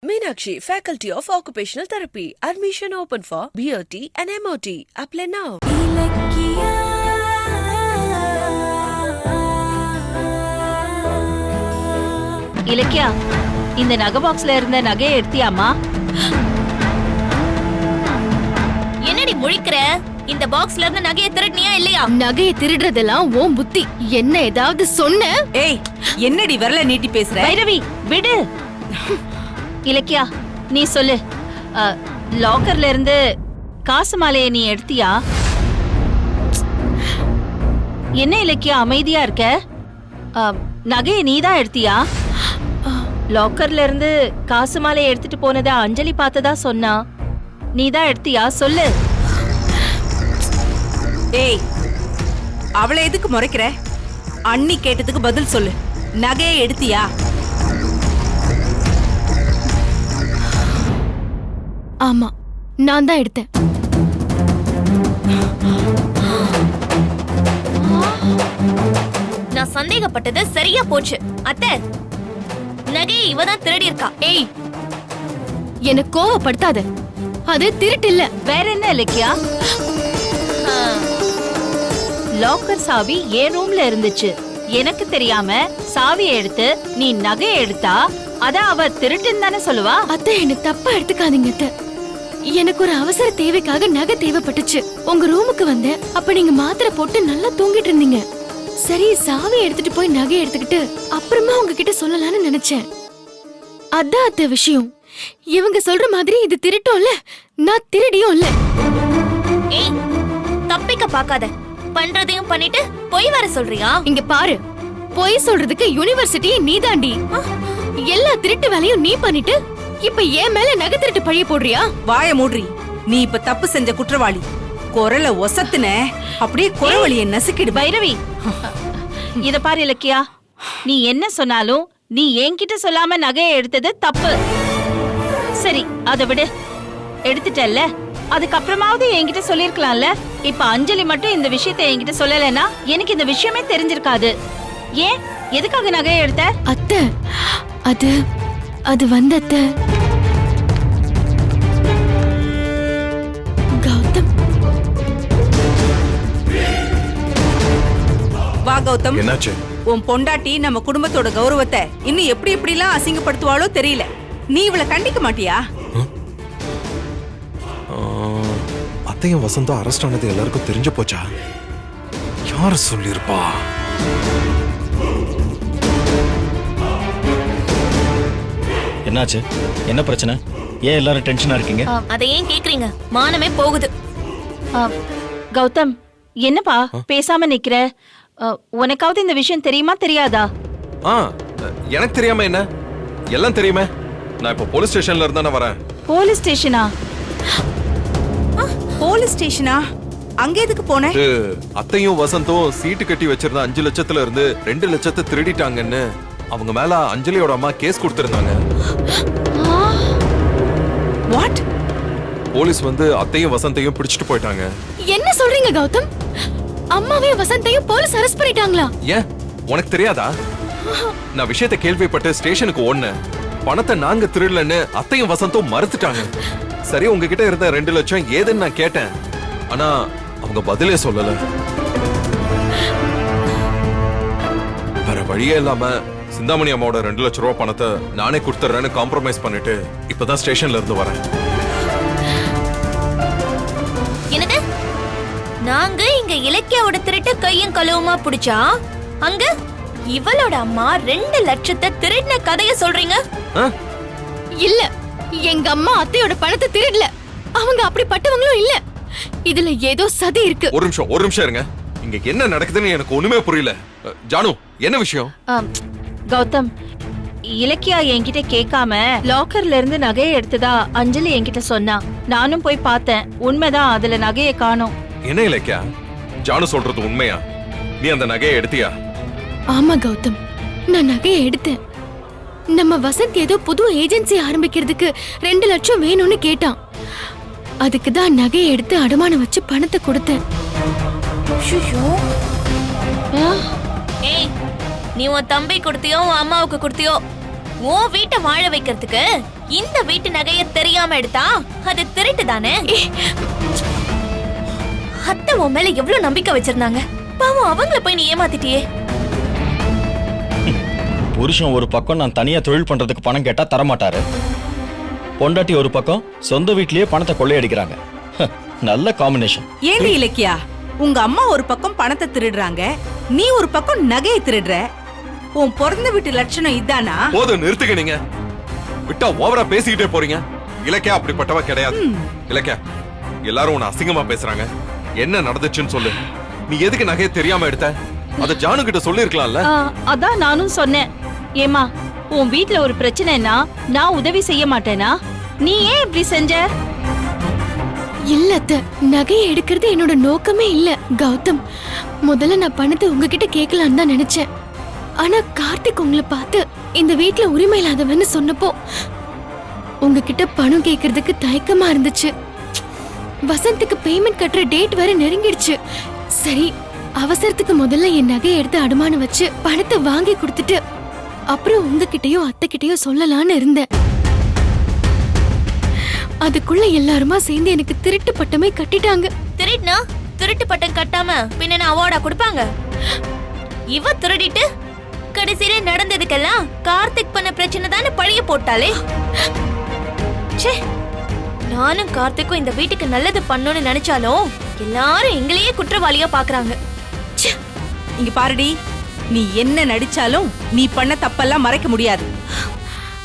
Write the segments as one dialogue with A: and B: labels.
A: Meenakshi, Faculty of Occupational Therapy. Admission open for BOT and MOT. Apply now.
B: Ilakkiya, இந்த நகை பாக்ஸ்ல இருந்த நகையை எடுத்தியாமா?
C: என்னடி முழிக்கிற? இந்த பாக்ஸ்ல இருந்த நகையை திருடினியா இல்லையா?
D: நகையை திருடுறதெல்லாம் ஓம் புத்தி. என்ன ஏதாவது சொன்ன?
E: ஏய், என்னடி வரல நீட்டி பேசுற?
B: பைரவி, விடு. இலக்கியா, நீ சொல்லு. லாக்கர்ல இருந்து காசு மாலையை நீ எடுத்தியா? என்ன இலக்கியா அமைதியா இருக்க? நகையை நீதான் எடுத்தியா? லாக்கர்ல இருந்து காசு மாலையை எடுத்துட்டு போனதா அஞ்சலி பார்த்ததா சொன்னா. நீதான் எடுத்தியா? சொல்லு.
E: ஏய், அவளை எதுக்கு முறைக்கிற? அண்ணி கேட்டதுக்கு பதில் சொல்லு. நகையை எடுத்தியா?
D: ஆமா, நான் தான் எடுத்தேன்.
C: நான் சந்தேகப்பட்டது சரியா போச்சு. அத்தை, நகையை இவதான் திருடி இருக்கா.
D: ஏய், என்ன கோவப்படுத்தாத. அது திருட்டு இல்ல.
B: வேற என்ன இலக்கியா? லாக்கர் சாவி என் ரூம்ல இருந்துச்சு. எனக்கு தெரியாம சாவியை எடுத்து நீ நகையை எடுத்தா அத அவ திருட்டுன்னு தானே சொல்லுவா?
D: அத்தை, என்ன தப்பா எடுத்துக்காதீங்க அத்தை. எனக்கு ஒரு அவசர தேவைக்காக நகை தேவைப்பட்டுச்சு. உங்க ரூமுக்கு வந்தேன். அப்ப நீங்க மாத்திரை போட்டு நல்லா தூங்கிட்டு இருந்தீங்க. சரி, சாவி எடுத்துட்டு போய் நகை எடுத்துக்கிட்டு அப்புறமா உங்ககிட்ட சொல்லலாம்னு நினைச்சேன். அதான் அத்தை விஷயம். இவங்க சொல்ற மாதிரி இது திருட்டும் இல்ல, நான் திருடியும் இல்ல.
C: ஏய், தப்பிக்க பாக்காத. பண்றதையும் பண்ணிட்டு போய் வர சொல்றியா?
D: இங்க பாரு, பொய் சொல்றதுக்கு யூனிவர்சிட்டி நீதாண்டி. எல்லா திருட்டு வேலையும் நீ பண்ணிட்டு இப்ப ஏன் மேல நகை திருட்டு பழிய போடுறியா?
E: வாய மூடுறி. நீ இப்ப தப்பு செஞ்ச குற்றவாளி. குரல ஒசத்துன அப்படியே குறவழிய நசுக்கிடு.
B: பைரவி, இத பாரு இலக்கியா, நீ என்ன சொன்னாலும் நீ என்கிட்ட சொல்லாம நகையை எடுத்தது தப்பு. சரி, அத விடு. எடுத்துட்டல்ல, அதுக்கப்புறமாவது என்கிட்ட சொல்லிருக்கலாம்ல. இப்ப அஞ்சலி மட்டும் இந்த விஷயத்தை என்கிட்ட சொல்லலைன்னா எனக்கு இந்த விஷயமே தெரிஞ்சிருக்காது. ஏன், எதுக்காக நகையை எடுத்த?
D: அத்தை, அது வந்து அத்தை, கௌதம்.
E: வா கௌதம்.
F: என்னாச்சு?
E: உன் பொண்டாட்டி நம்ம குடும்பத்தோட கௌரவத்தை இன்னும் எப்படி எப்படிலாம் அசிங்கப்படுத்துவாளோ தெரியல. நீ இவளை கண்டிக்க மாட்டியா?
F: அத்தையும் வசந்தும் அரெஸ்ட் ஆனது எல்லாருக்கும் தெரிஞ்சு போச்சா? யார் சொல்லிருப்பா?
G: என்னாச்சு? என்ன பிரச்சனை? ஏன் எல்லாரும் டென்ஷனா இருக்கீங்க?
C: அதை ஏன் கேக்குறீங்க? மானமே போகுது.
B: கௌதம், என்னப்பா பேசாம நிக்கிற? உனக்காவது இந்த விஷயம் தெரியுமா தெரியாதா?
F: எனக்கு தெரியாம என்ன? எல்லாம் தெரியுமே. நான் இப்ப போலீஸ் ஸ்டேஷன்ல இருந்தா வரேன்.
B: போலீஸ் ஸ்டேஷனா?
E: போலீஸ் ஸ்டேஷனா? அங்க எதுக்கு போன?
F: அத்தையும் வசந்தும் சீட்டு கட்டி வச்சிருந்த 5 லட்சத்துல இருந்து 2 லட்சத்தை திருடிட்டாங்கன்னு அவங்க மேல அஞ்சலியோட அம்மா கேஸ் கொடுத்திருந்தாங்க.
E: வாட்?
F: போலீஸ் வந்து அத்தையும் வசந்தையும் பிடிச்சிட்டு போயிட்டாங்க.
D: என்ன சொல்றீங்க கௌதம்? அம்மாவையும் வசந்தையும் போலீஸ் அரெஸ்ட் பண்ணிட்டாங்களா?
F: ஏன், உனக்கு தெரியாதா? நான் விஷயத்தை கேள்விப்பட்டு ஸ்டேஷனுக்கு ஓடுனேன். பணத்தை நாங்க திருடலன்னு அத்தையும் வசந்தும் மறுத்துட்டாங்க. சரி, உங்ககிட்ட இருந்த 2 லட்சம் ஏதுன்னு நான் கேட்டேன். ஆனா அவங்க பதிலே சொல்லல. வேற வழியே இல்லாம சிந்தாமணி அம்மாவோட 2 லட்சம் ரூபாய் பணத்தை நானே கொடுத்துறேன்னு காம்ப்ரமைஸ் பண்ணிட்டு இப்பதான் ஸ்டேஷன்ல இருந்து வரேன்.
C: என்னது? நாங்க இங்க இலக்கியாவோட திருட்டு கையும் கழுவுமா புடிச்சா, அங்க இவளோட அம்மா 2 லட்சத்தை திருடின கதைய சொல்றீங்க?
D: இல்ல, எங்க அம்மா அத்தையோட பணத்தை திருடல. அவங்க அப்படிப்பட்டவங்களும் இல்ல. இதுல ஏதோ சதி இருக்கு.
F: ஒரு நிமிஷம் இருங்க. இங்க என்ன நடக்குதுன்னு எனக்கு ஒண்ணுமே புரியல. ஜானு, என்ன விஷயம்?
B: கௌதம், இலக்கியா என்கிட்ட கேட்காம லாக்கர்ல இருந்து நகையை எடுத்ததா அஞ்சலி என்கிட்ட சொன்னா. நானும் போய் பார்த்தேன். உண்மைதான், அதுல நகையை காணோம்.
F: என்ன இலக்கியா, ஜானு சொல்றது உண்மையா? நீ அந்த நகையை எடுத்தியா?
D: ஆமா கௌதம், நான் நகையை எடுத்தேன். நம்ம வசந்த் ஏதோ புது ஏஜென்சி ஆரம்பிக்கிறதுக்கு 2 லட்சம் வேணும்னு கேட்டான். அதுக்கு தான் நகையை எடுத்து அடமானம் வச்சு பணத்தை கொடுத்தேன்.
C: ஏய், நீ உன் தம்பி கொடுத்தியோ உன் அம்மாவுக்கு கொடுத்தியோ, உன் வீட்டை வாழ வைக்கிறதுக்கு இந்த வீட்டு நகைய தெரியாம எடுத்தா அது திருட்டு தானே? அத்தை உன் மேல எவ்வளவு நம்பிக்கை வச்சிருந்தாங்க, பாவம் அவங்கள போய் நீ ஏமாத்திட்டியே.
G: புருஷன் ஒரு பக்கம் நான் தனியா தொழில் பண்றதுக்கு பணம் கேட்டா தரமாட்டாரு. பொண்டாட்டி ஒரு பக்கம் சொந்த வீட்லயே பணத்தை கொள்ளையடிக்கிறாங்க. நல்ல காம்பினேஷன்.
E: ஏண்டி இலக்கியா, உங்க அம்மா ஒரு பக்கம் பணத்தை திருடுறாங்க, நீ ஒரு பக்கம் நகையை திருடுற. உன் பிறந்த வீட்டு லட்சணம் இதானா?
F: போதும், நிறுத்துக்க. நீங்க விட்டா ஓவரா பேசிக்கிட்டே போறீங்க. இலக்கியா அப்படிப்பட்டவ கிடையாது. இலக்கியா, எல்லாரும் உன்னை அசிங்கமா பேசுறாங்க. என்ன நடந்துச்சுன்னு சொல்லு. நீ எதுக்கு நகையை தெரியாம எடுத்த? அத ஜானு கிட்ட சொல்லிருக்கலாம்ல.
B: அதான் நானும் சொன்னேன். ஏமா, உன் வீட்ல ஒரு பிரச்சனைனா நான் உதவி செய்ய மாட்டேனா? நீ ஏன் இப்படி செஞ்ச?
D: இல்ல அத்தை, நகையை எடுக்கிறது என்னோட நோக்கமே இல்ல. கௌதம், முதல்ல நான் பணத்தை உங்ககிட்ட கேட்கலான்னு தான் நினைச்சேன். ஆனா கார்த்திக் உங்களை பார்த்து இந்த வீட்ல உரிமை இல்லாதவன்னு சொன்னப்போ உங்ககிட்ட பணம் கேட்கறதுக்கு தயக்கமா இருந்துச்சு. வசந்துக்கு பேமெண்ட் கட்டுற டேட் வேற நெருங்கிடுச்சு. சரி, அவசரத்துக்கு முதல்ல என் நகையை எடுத்து அடமானம் வச்சு பணத்தை வாங்கி கொடுத்துட்டு அப்புறம் உங்ககிட்டயோ அத்தைகிட்டயோ சொல்லலான்னு இருந்தேன். அதுக்குள்ள எல்லாருமா சேர்ந்து எனக்கு திருட்டு பட்டமே கட்டிட்டாங்க.
C: திருட்டுனா திருட்டு பட்டம் கட்டாம பின்ன அவார்டா கொடுப்பாங்க? இவ திருடிட்டு கடைசியில நடந்ததுக்கெல்லாம் கார்த்திக் பண்ண பிரச்சனை தானே பழிய போட்டாலே. ச்சே, நானும் கார்த்திக்கும் இந்த வீட்டுக்கு நல்லது பண்ணணும்னு நினைச்சாலும் எல்லாரும் எங்களையே குற்றவாளியா பாக்குறாங்க.
E: இங்க பாருடி, நீ என்ன நடிச்சாலும் நீ பண்ண தப்பெல்லாம் மறைக்க முடியாது.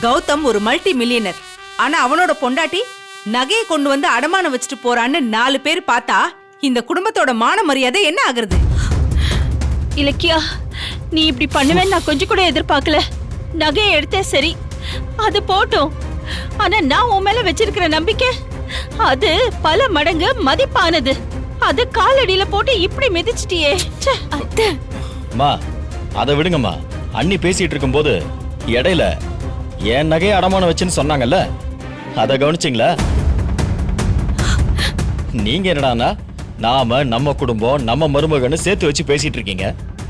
E: கௌதம் ஒரு மல்டி மில்லியனர். ஆனா அவனோட பொண்டாட்டி நகையை கொண்டு வந்து அடமானம் வச்சுட்டு போறான்னு 4 பேர் பார்த்தா இந்த குடும்பத்தோட மான மரியாதை என்ன ஆகுறது?
B: இலக்கியா, நீ இப்படி பண்ணுவேன்னு நான் கொஞ்சம் கூட எதிர்பார்க்கல. நகையை எடுத்தே சரி, அது போட்டும். ஆனா நான் உன் மேல வச்சிருக்கிற நம்பிக்கை அது பல மடங்கு மதிப்பானது. அது காலடியில போட்டு இப்படி மிதிச்சிட்டியே.
D: அத்தை,
G: அம்மா, அதை விடுங்கம்மா. அண்ணி பேசிட்டு இருக்கும்போது இடையில என் நகையை அடமானம் வச்சுன்னு சொன்னாங்கல்ல, அதை கவனிச்சிங்களா? நீங்க என்னடானா நாம நம்ம குடும்பம் நம்ம மருமகன்னு சேர்த்து வச்சு பேசிட்டு இருக்கீங்க.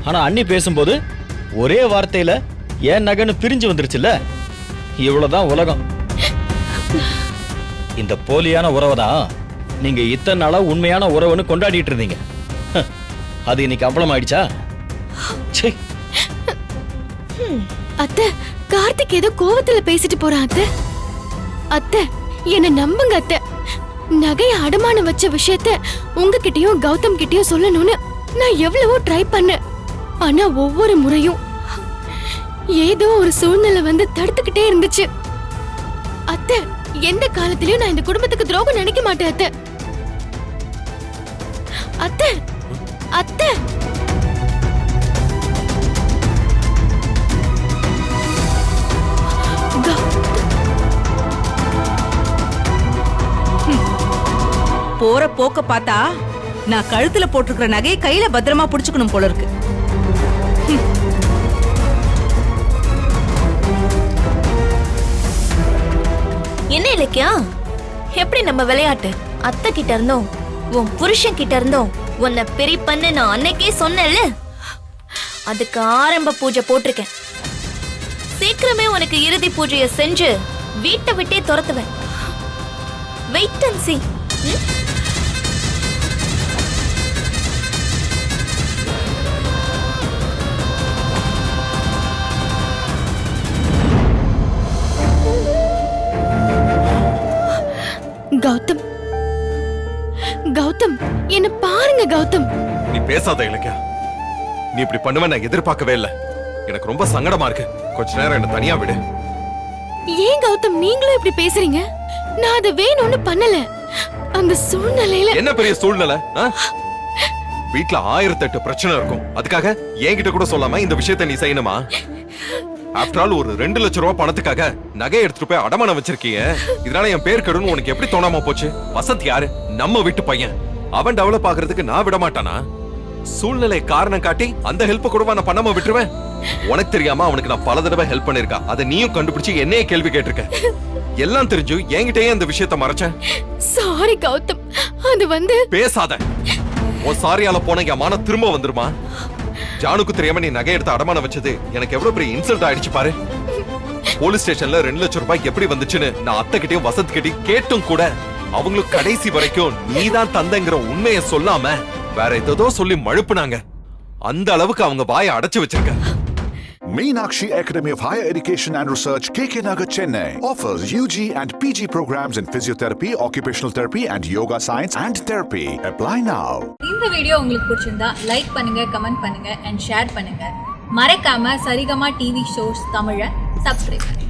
G: ஆனா அண்ணி பேசும்போது ஒரே வார்த்தையில என் நகைன்னு பிரிஞ்சு வந்துருச்சுல்ல. இவ்வளவுதான் உலகம். இந்த போலியான உறவை தான் நீங்க இத்தனை நாளா உண்மையான உறவுன்னு கொண்டாடிட்டு இருந்தீங்க. அது இன்னைக்கு அம்பலம் ஆயிடுச்சா? ச்சே.
D: அத்தை, கார்த்திக் ஏதோ கோவத்துல பேசிட்டு போறான் அத்தை. அத்தை, என்ன நம்புங்க அத்தை. நகைய அடமானம் வச்ச விஷயத்த உங்ககிட்டயும் கௌதம் கிட்டயும் சொல்லணும்னு நான் எவ்வளவோ ட்ரை பண்ணேன். ஆனா ஒவ்வொரு முறையும் ஏதோ ஒரு சூழ்நிலை வந்து தடுத்துக்கிட்டே இருந்துச்சு. அத்தை, எந்த காலத்திலயும் நான் இந்த குடும்பத்துக்கு துரோகம் நினைக்க மாட்டேன் அத்தை. அத்தை, அத்தை.
E: போற போக்க பார்த்தா நான் கழுத்துல போட்டிருக்கிற நகையை கையில பத்திரமா புடிச்சுக்கணும் போல இருக்கு.
C: என்ன இலக்கியா, எப்படி நம்ம விளையாட்டு? அத்தை கிட்ட இருந்தோம், உன் புருஷன் கிட்ட இருந்தோம் உன்னை பிரிப்பன்னு நான் அன்னைக்கே சொன்னேன்ல. அதுக்கு ஆரம்ப பூஜை போட்டிருக்கேன். சீக்கிரமே உனக்கு இறுதி பூஜையை செஞ்சு வீட்டை விட்டே துரத்துவேன். Wait and see.
D: Gautham, Gautham, என்ன பாருங்க கௌதம்.
F: நீ பேசாத இலக்கியா. நீ இப்படி பண்ணுவ நான் எதிர்பார்க்கவே இல்ல. எனக்கு ரொம்ப சங்கடமா இருக்கு. கொஞ்ச நேரம் என்ன தனியா விடு.
D: ஏன் கௌதம் நீங்களும் இப்படி பேசுறீங்க? நான் அதை வேணும்னு பண்ணல. அந்த சூழ்நிலையில
F: என்ன பெரிய சூழ்நிலை? வீட்ல 1008 பிரச்சனை இருக்கும். அதுக்காக என்கிட்ட கூட சொல்லாம இந்த விஷயத்தை நீ செய்யணுமா? ஆஃப்டர் ஆல் ஒரு 2 லட்சம் ரூபாய் பணத்துக்காக நகை எடுத்துட்டு போய் அடமானம் வச்சிருக்கீங்க. இதனால என் பேர் கெடுன்னு உனக்கு எப்படி தோணாம போச்சு? வசந்த் யாரு? நம்ம வீட்டு பையன். அவன் டெவலப் ஆகுறதுக்கு நான் விட மாட்டானா? சூழ்நிலை காரணம் காட்டி அந்த ஹெல்ப் கூட நான் பண்ணாம விட்டுருவேன்? உனக்கு தெரியாம அவனுக்கு நான் பல தடவை ஹெல்ப் பண்ணிருக்கா. அதை நீயும் கண்டுபிடிச்சு என்னையே கேள்வி கேட்டிருக்க. எல்லாம் தெரிஞ்சு என்கிட்டயே அந்த விஷயத்த மறைச்சேன்.
D: சாரி கௌதம், அது வந்து
F: பேசாத. உன் சாரியால போன என் மான திரும்ப வந்துருமா? ஜானுக்கு தெரியாம நீ நகை எடுத்து அடமானம் வச்சது எனக்கு எவ்வளவு பெரிய இன்சல்ட் ஆயிடுச்சு பாரு. போலீஸ் ஸ்டேஷன்ல 2 லட்சம் ரூபாய் எப்படி வந்துச்சுன்னு நான் அத்தை கிட்டயும் வசந்த் கிட்டயும் கேட்டும் கூட அவங்களுக்கு கடைசி வரைக்கும் நீதான் தந்தங்கிற உண்மையை சொல்லாம வேற ஏதோ சொல்லி மழுப்புனாங்க. அந்த அளவுக்கு அவங்க வாயை அடைச்சு வச்சிருக்க.
H: Meenakshi Academy of Higher Education and Research, KK Nagar, Chennai offers UG and PG programs in physiotherapy, occupational therapy and yoga science and therapy. Apply now.
I: இந்த வீடியோ உங்களுக்கு பிடிச்சிருந்தா லைக் பண்ணுங்க, கமெண்ட் பண்ணுங்க and ஷேர் பண்ணுங்க. மறக்காம Saregama TV shows தமிழை subscribe பண்ணுங்க.